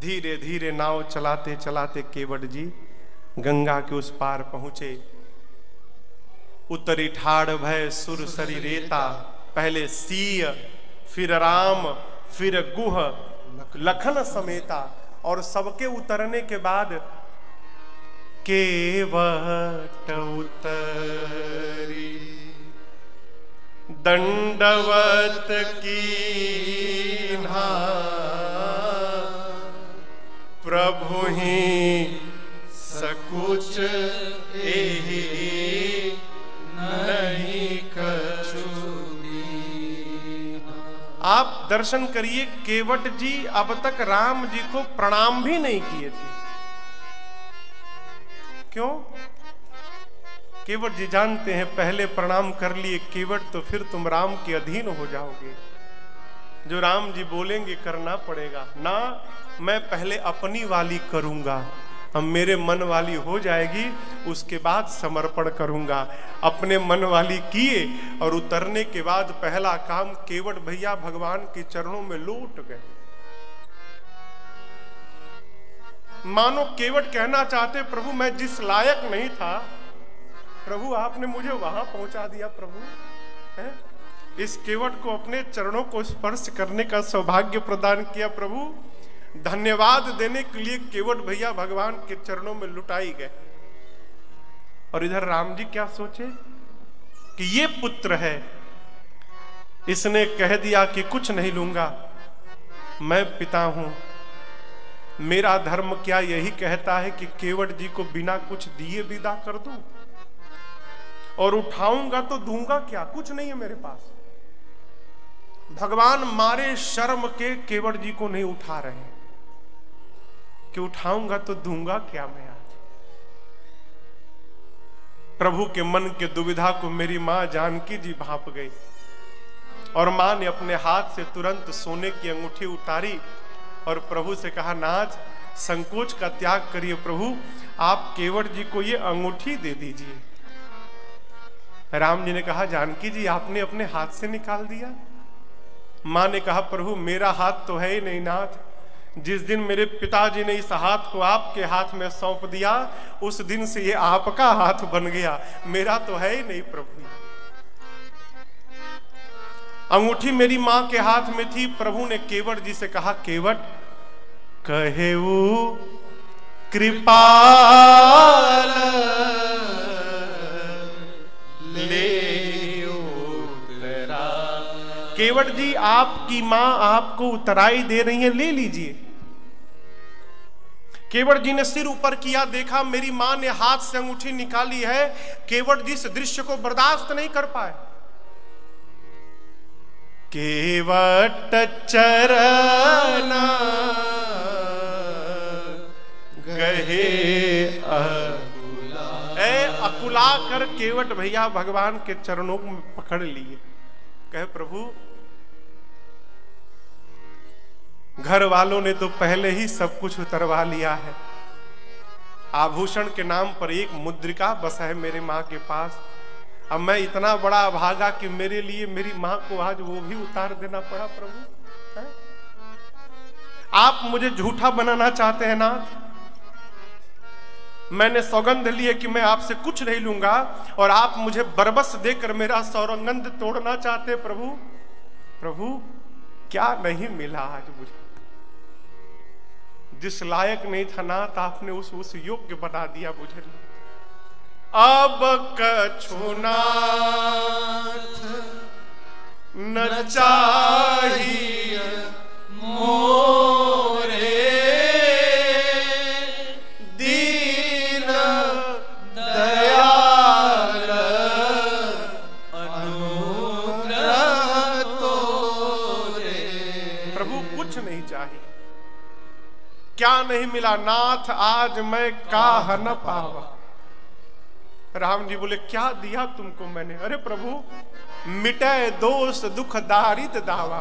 धीरे धीरे नाव चलाते चलाते केवट जी गंगा के उस पार पहुंचे। उतरी ठाड़ भय सुर सरी रेता, पहले सीय फिर राम फिर गुह लखन समेता। और सबके उतरने के बाद केवट उतरी दंडवत कीन्हा, प्रभु ही सकुच एहि नहीं कछु। आप दर्शन करिए, केवट जी अब तक राम जी को प्रणाम भी नहीं किए थे। क्यों? केवट जी जानते हैं पहले प्रणाम कर लिए केवट तो फिर तुम राम के अधीन हो जाओगे। जो राम जी बोलेंगे करना पड़ेगा ना। मैं पहले अपनी वाली करूंगा, अब मेरे मन वाली हो जाएगी उसके बाद समर्पण करूंगा। अपने मन वाली किए और उतरने के बाद पहला काम केवट भैया भगवान के चरणों में लौट गए। मानो केवट कहना चाहते प्रभु मैं जिस लायक नहीं था, प्रभु आपने मुझे वहां पहुंचा दिया। प्रभु है? इस केवट को अपने चरणों को स्पर्श करने का सौभाग्य प्रदान किया। प्रभु धन्यवाद देने के लिए केवट भैया भगवान के चरणों में लुटाई गए। और इधर राम जी क्या सोचे कि ये पुत्र है, इसने कह दिया कि कुछ नहीं लूंगा, मैं पिता हूं, मेरा धर्म क्या यही कहता है कि केवट जी को बिना कुछ दिए विदा कर दूं, और उठाऊंगा तो दूंगा क्या, कुछ नहीं है मेरे पास। भगवान मारे शर्म के केवट जी को नहीं उठा रहे कि उठाऊंगा तो दूंगा क्या मैं आज। प्रभु के मन के दुविधा को मेरी मां जानकी जी भांप गई और मां ने अपने हाथ से तुरंत सोने की अंगूठी उतारी और प्रभु से कहा नाथ संकोच का त्याग करिए प्रभु, आप केवट जी को ये अंगूठी दे दीजिए। राम जी ने कहा जानकी जी आपने अपने हाथ से निकाल दिया। मां ने कहा प्रभु मेरा हाथ तो है ही नहीं नाथ, जिस दिन मेरे पिताजी ने इस हाथ को आपके हाथ में सौंप दिया उस दिन से ये आपका हाथ बन गया, मेरा तो है ही नहीं प्रभु। अंगूठी मेरी मां के हाथ में थी। प्रभु ने केवट जी से कहा केवट कहेऊ कृपाल ले उतरा। केवट जी आपकी मां आपको उतराई दे रही है, ले लीजिए। केवट जी ने सिर ऊपर किया, देखा मेरी मां ने हाथ से अंगूठी निकाली है। केवट जी इस दृश्य को बर्दाश्त नहीं कर पाए। केवट चरण गहे अकुला। अकुला कर केवट भैया भगवान के चरणों में पकड़ लिए। कहे प्रभु घर वालों ने तो पहले ही सब कुछ उतरवा लिया है, आभूषण के नाम पर एक मुद्रिका बस है मेरे मां के पास। अब मैं इतना बड़ा अभागा कि मेरे लिए मेरी मां को आज वो भी उतार देना पड़ा। प्रभु है? आप मुझे झूठा बनाना चाहते हैं नाथ। मैंने सौगंध ली है कि मैं आपसे कुछ नहीं लूंगा और आप मुझे बरबस देकर मेरा सौगंध तोड़ना चाहते हैं। प्रभु प्रभु क्या नहीं मिला आज मुझे, जिस लायक नहीं था नाथ आपने उस योग्य बना दिया मुझे। अब कछु नाथ न चाहिए मोरे, दीन दयाल अनुग्रह तोरे। प्रभु कुछ नहीं चाहिए, क्या नहीं मिला नाथ आज मैं काह न पावा। राम जी बोले क्या दिया तुमको मैंने? अरे प्रभु मिटे दोष दुख दारिद दावा।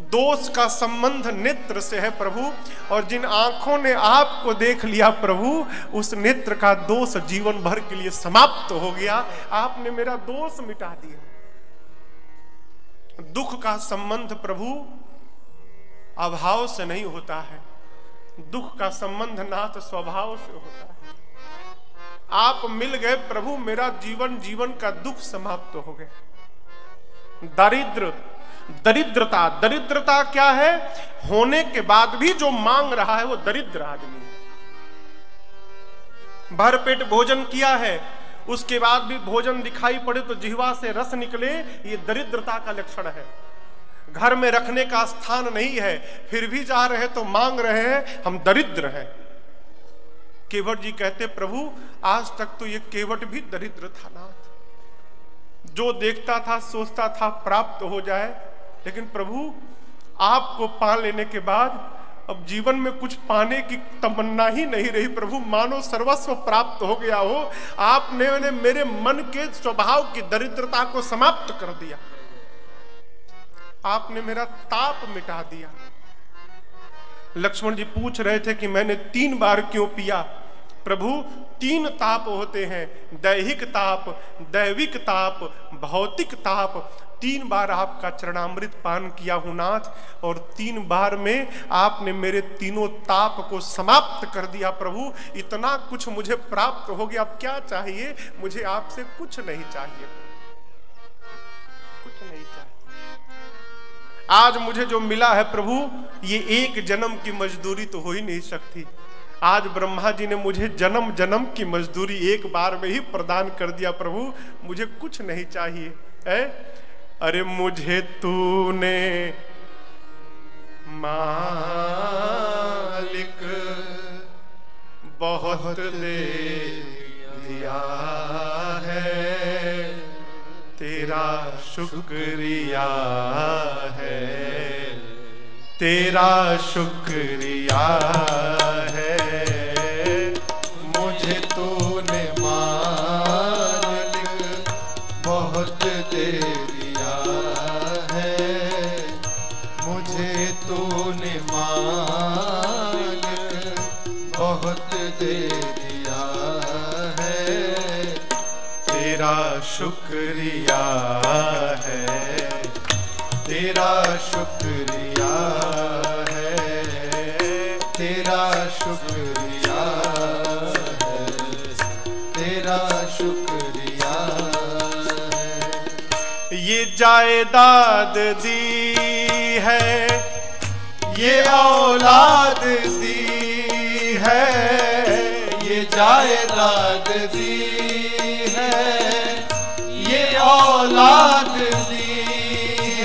दोष का संबंध नेत्र से है प्रभु, और जिन आंखों ने आपको देख लिया प्रभु उस नेत्र का दोष जीवन भर के लिए समाप्त हो गया। आपने मेरा दोष मिटा दिया। दुख का संबंध प्रभु अभाव से नहीं होता है, दुख का संबंध नाथ स्वभाव से होता है। आप मिल गए प्रभु, मेरा जीवन का दुख समाप्त हो गया। दरिद्रता क्या है? होने के बाद भी जो मांग रहा है वो दरिद्र आदमी है। भर पेट भोजन किया है, उसके बाद भी भोजन दिखाई पड़े तो जिह्वा से रस निकले, ये दरिद्रता का लक्षण है। घर में रखने का स्थान नहीं है, फिर भी जा रहे तो मांग रहे हैं, हम दरिद्र हैं। केवट जी कहते प्रभु आज तक तो ये केवट भी दरिद्र था नाथ, जो देखता था सोचता था प्राप्त हो जाए, लेकिन प्रभु आपको पा लेने के बाद अब जीवन में कुछ पाने की तमन्ना ही नहीं रही। प्रभु मानो सर्वस्व प्राप्त हो गया हो, आपने मेरे मन के स्वभाव की दरिद्रता को समाप्त कर दिया, आपने मेरा ताप मिटा दिया। लक्ष्मण जी पूछ रहे थे कि मैंने 3 बार क्यों पिया? प्रभु 3 ताप होते हैं, दैहिक ताप, दैविक ताप, भौतिक ताप। 3 बार आपका चरणामृत पान किया हूं नाथ, और 3 बार में आपने मेरे तीनों ताप को समाप्त कर दिया। प्रभु इतना कुछ मुझे प्राप्त हो गया, अब क्या चाहिए मुझे? आपसे कुछ नहीं चाहिए, कुछ नहीं चाहिए। आज मुझे जो मिला है प्रभु, ये 1 जन्म की मजदूरी तो हो ही नहीं सकती। आज ब्रह्मा जी ने मुझे जन्म जन्म की मजदूरी 1 बार में ही प्रदान कर दिया। प्रभु मुझे कुछ नहीं चाहिए है? अरे मुझे तूने मालिक बहुत दे दिया है, तेरा शुक्रिया है, तेरा शुक्रिया है। मुझे तूने मालिक बहुत दे दिया है, मुझे तूने मालिक बहुत दे दिया है, तेरा शुक्रिया है, तेरा शुक्रिया है, तेरा शुक्रिया है, तेरा शुक्रिया है। ये जायदाद दी है, ये औलाद दी है, ये जायदाद दी है, ये औलाद दी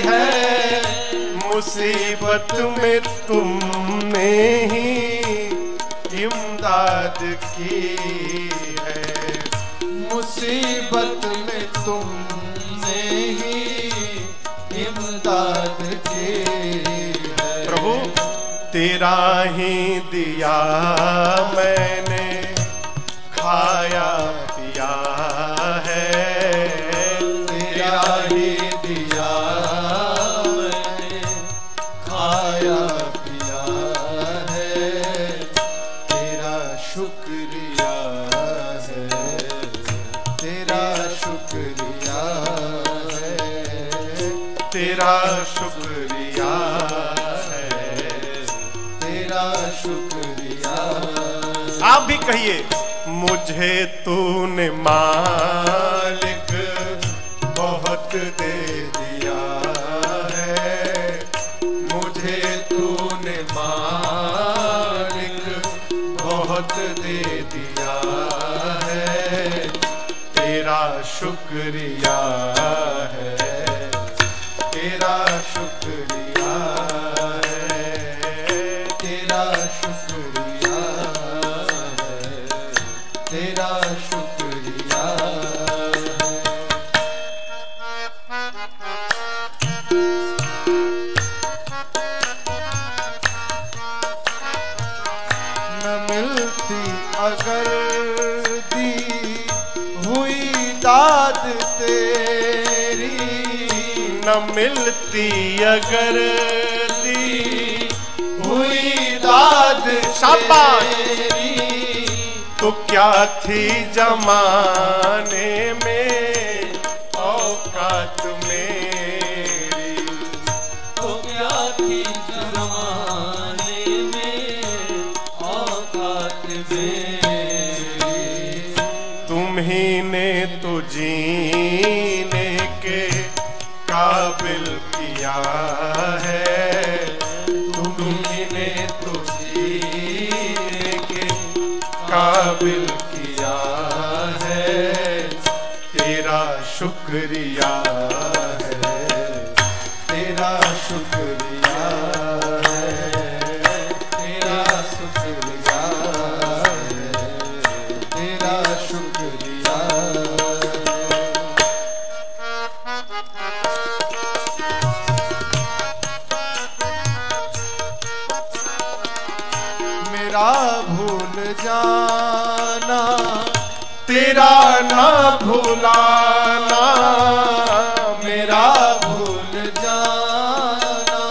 है। मुसीबत में तुमने ही इमदाद की है, मुसीबत में तुमने ही इमदाद की है। प्रभु तेरा ही दिया मैंने खाया पिया है, तेरा ही दिया मैंने खाया पिया है, तेरा शुक्रिया है, तेरा शुक्रिया है, तेरा शुक्रिया है, तेरा शुक्रिया। आप भी कहिए, मुझे तूने मालिक बहुत दे दिया है, मुझे तूने मालिक बहुत दे दिया है, तेरा शुक्रिया है, तेरा शुक्रिया है, तेरा शुक्रिया है, तेरा शुक्रिया है। न मिलती अगर दी हुई दाद तेरी, न मिलती अगर दी हुई दाद तेरी, तो क्या थी जमाने में औकात मेरी, तो क्या थी जमाने ने तो जीने के काबिल किया है, तेरा शुक्रिया है, तेरा शुक्रिया है, तेरा शुक्रिया है, तेरा शुक्रिया। मेरा भूल जाना तेरा ना भुलाना, मेरा भूल जाना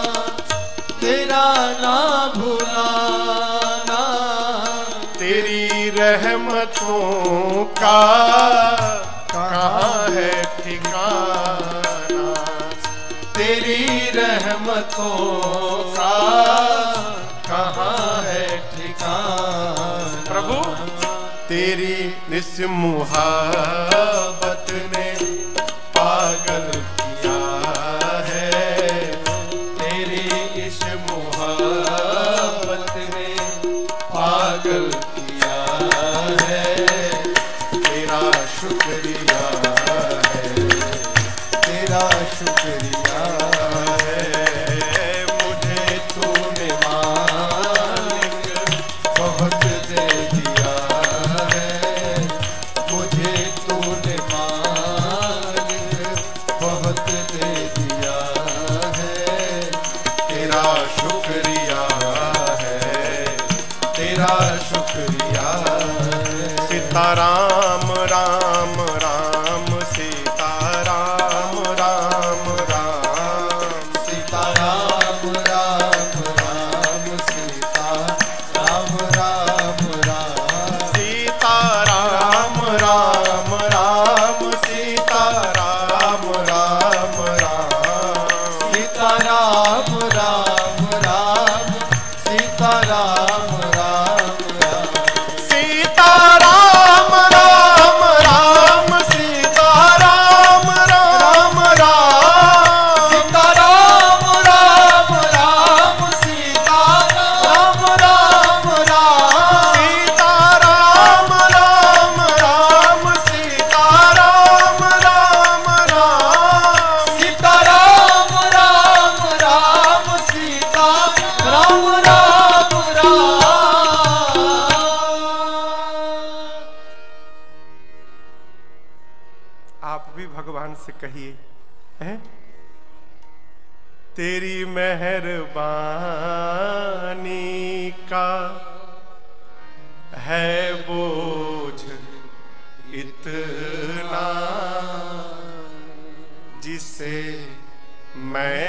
तेरा ना भुलाना, तेरी रहमतों का कहाँ है ठिकाना, तेरी रहमतों का कहाँ है ठिकाना। प्रभु तेरी इस मुहब्बत ने पागल किया है, तेरी इस मुहब्बत ने पागल किया है, तेरा शुक्रिया है, तेरा शुक्रिया है। मुझे तूने मालिक बहुत दे दिया है, मुझे तूने मालिक बहुत दे दिया है, तेरा शुक्रिया है, तेरा शुक्रिया है। सीताराम राम राम सीताराम राम राम, सीताराम राम राम सीताराम राम राम, सीताराम राम राम सीताराम राम राम, सीताराम राम राम सीताराम राम राम, सीताराम राम राम सीताराम राम राम, सीताराम राम राम सीताराम राम राम, सीताराम राम राम सीताराम राम राम, सीताराम राम राम सीताराम राम राम। आप भी भगवान से कहिए, हैं? तेरी मेहरबानी का है बोझ इतना, जिसे मैं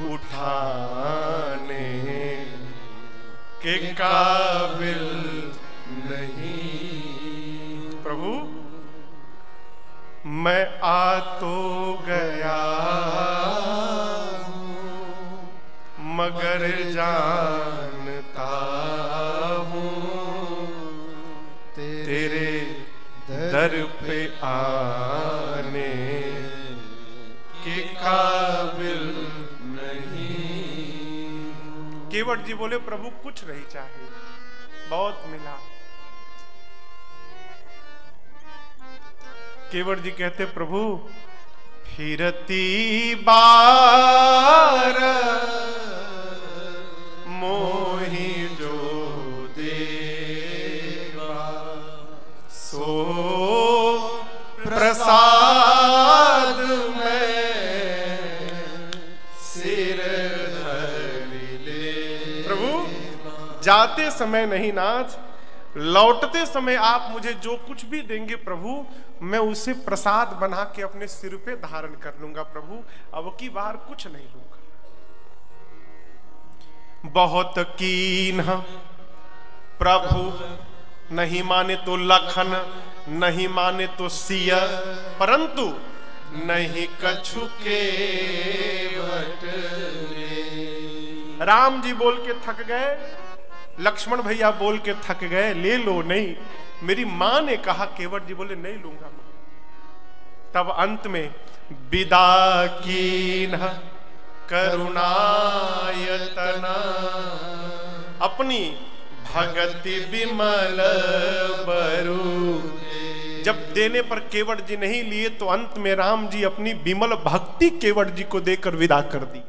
उठाने के काबिल नहीं। प्रभु मैं आ तो गया मगर जानता हूँ तेरे दर पे आने के काबिल नहीं। केवट जी बोले प्रभु कुछ नहीं चाहिए, बहुत मिला। केवट जी कहते प्रभु फिरती बार मोही जो देगा, सो प्रसाद में सिर धरि ले। प्रभु जाते समय नहीं नाथ, लौटते समय आप मुझे जो कुछ भी देंगे प्रभु, मैं उसे प्रसाद बना के अपने सिर पे धारण कर लूंगा प्रभु, अब की बार कुछ नहीं लूंगा। बहुत कीन प्रभु, नहीं माने तो लखन, नहीं माने तो सिया, परंतु नहीं कछु के बटले। राम जी बोल के थक गए, लक्ष्मण भैया बोल के थक गए, ले लो नहीं। मेरी मां ने कहा, केवट जी बोले नहीं लूंगा। तब अंत में विदा कीन्ह करुणायतना अपनी भगति विमल बरू। जब देने पर केवट जी नहीं लिए तो अंत में राम जी अपनी विमल भक्ति केवट जी को देकर विदा कर दी।